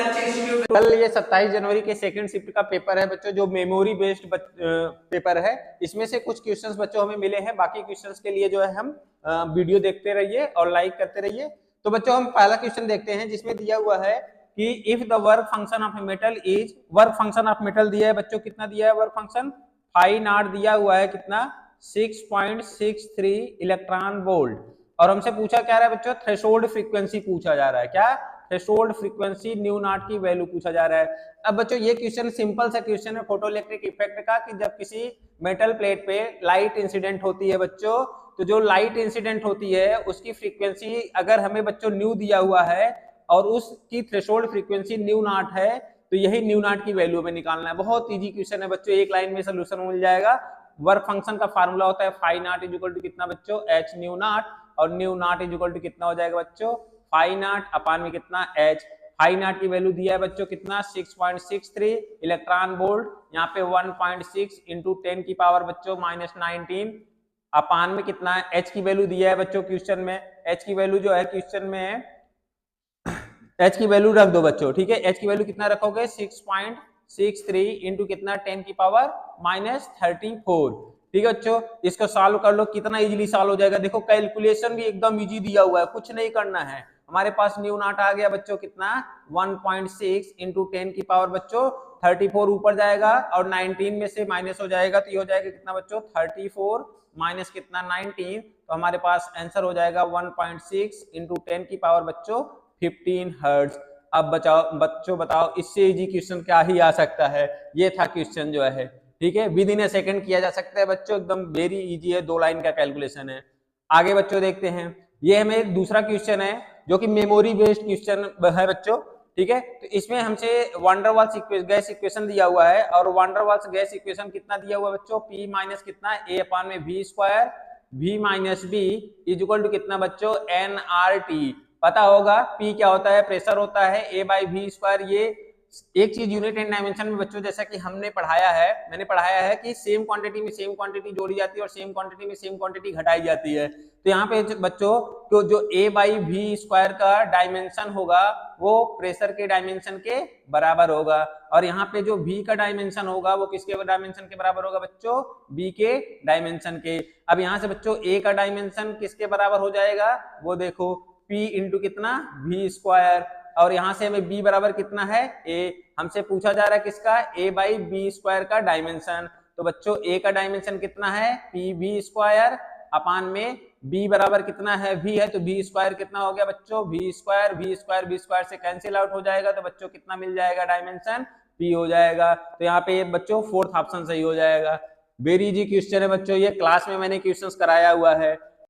कल ये 27 जनवरी के सेकंड शिफ्ट का पेपर है बच्चों, जो मेमोरी बेस्ड पेपर है। इसमें से कुछ क्वेश्चंस बच्चों हमें मिले हैं, बाकी क्वेश्चंस के लिए जो है हम वीडियो देखते रहिए और लाइक करते रहिए। तो बच्चों हम पहला क्वेश्चन देखते हैं, जिसमें दिया हुआ है कि if the work function of a metal is, work function of metal दिया है बच्चों, कितना दिया है वर्क फंक्शन, फाई नॉट दिया हुआ है, कितना 6.63 इलेक्ट्रॉन वोल्ट। और हमसे पूछा क्या रहा है बच्चों, थ्रेशोल्ड फ्रीक्वेंसी पूछा जा रहा है, क्या थ्रेशोल्ड फ्रीक्वेंसी न्यू नॉट की वैल्यू पूछा जा रहा है। अब बच्चों ये क्वेश्चन सिंपल सा क्वेश्चन है फोटोइलेक्ट्रिक इफेक्ट का, कि जब किसी मेटल प्लेट पे लाइट इंसिडेंट होती है बच्चों, तो जो लाइट इंसिडेंट होती है उसकी फ्रीक्वेंसी अगर हमें बच्चों न्यू दिया हुआ है और उसकी थ्रेशोल्ड फ्रीक्वेंसी न्यू नॉट है, तो यही न्यू नॉट की वैल्यू हमें निकालना है। बहुत इजी क्वेश्चन है बच्चों, एक लाइन में सोल्यूशन मिल जाएगा। वर्क फंक्शन का फार्मूला होता है phi naught is equal to कितना बच्चों, एच न्यू नॉट, और nu naught is equal to कितना हो जाएगा बच्चों, फाई नॉट अपान में कितना एच। फाई नॉट की वैल्यू दिया है बच्चों कितना 6.63 इलेक्ट्रॉन वोल्ट, यहाँ पे 1.6 इंटू 10 की पावर बच्चों -19 अपान में कितना है, एच की वैल्यू दिया है बच्चों क्वेश्चन में। एच की वैल्यू जो है क्वेश्चन में है, एच की वैल्यू रख दो बच्चों, ठीक है। एच की वैल्यू कितना रखोगे, 6.63 इंटू कितना 10 की पावर -34, ठीक है बच्चों। इसको सॉल्व कर लो, कितना इजीली सॉल्व हो जाएगा। देखो कैलकुलेशन भी एकदम इजी दिया हुआ है, कुछ नहीं करना है। हमारे पास न्यू नॉट आ गया बच्चों कितना 1.6 इंटू 10 की पावर बच्चों 34 ऊपर जाएगा और 19 में से माइनस हो जाएगा, तो ये हो जाएगा कितना बच्चों 34 माइनस कितना 19, तो हमारे पास आंसर हो जाएगा 1.6 इंटू 10 की पावर बच्चों 15 हर्ट्ज। अब बच्चों बताओ इससे इजी क्वेश्चन क्या ही आ सकता है। ये था क्वेश्चन जो है, ठीक है, विद इन ए सेकंड किया जा सकता है बच्चों, एकदम वेरी इजी है, 2 लाइन का कैलकुलेशन है। आगे बच्चों देखते हैं, ये हमें दूसरा क्वेश्चन है जो कि मेमोरी बेस्ड क्वेश्चन है बच्चों, ठीक है। तो इसमें हमसे वांडरवाल्स गैस इक्वेशन दिया हुआ है, और वांडरवाल्स गैस इक्वेशन कितना दिया हुआ है बच्चों, P माइनस कितना ए अपान में V square, V minus B is equal to कितना बच्चों nRT। पता होगा P क्या होता है, प्रेशर होता है, A बाई वी स्क्वायर। ये एक चीज यूनिट एंड डायमेंशन में बच्चों, जैसा कि हमने पढ़ाया है, मैंने पढ़ाया है कि सेम क्वांटिटी में सेम क्वांटिटी जोड़ी जाती है और सेम क्वांटिटी में सेम क्वांटिटी घटाई जाती है। तो यहाँ पे बच्चों तो जो A बाई वी स्क्वायर का डायमेंशन होगा वो प्रेशर के डायमेंशन के बराबर होगा, और यहाँ पे जो V का डायमेंशन होगा वो किसके डायमेंशन के बराबर होगा बच्चों, B के डायमेंशन के। अब यहाँ से बच्चों A का डायमेंशन किसके बराबर हो जाएगा, वो देखो P इंटू कितना V स्क्वायर, और यहाँ से हमें B बराबर कितना है A, हमसे पूछा जा रहा है किसका, A बाई बी स्क्वायर का डायमेंशन। तो बच्चों A का डायमेंशन कितना है PV स्क्वायर अपान में B बराबर कितना है V है, तो V स्क्वायर कितना हो गया बच्चों, V स्क्वायर से कैंसिल आउट हो जाएगा, तो बच्चों कितना मिल जाएगा डायमेंशन P हो जाएगा। तो यहाँ पे बच्चों 4th ऑप्शन सही हो जाएगा। वेरी इजी क्वेश्चन है बच्चों, ये क्लास में मैंने क्वेश्चंस कराया हुआ है।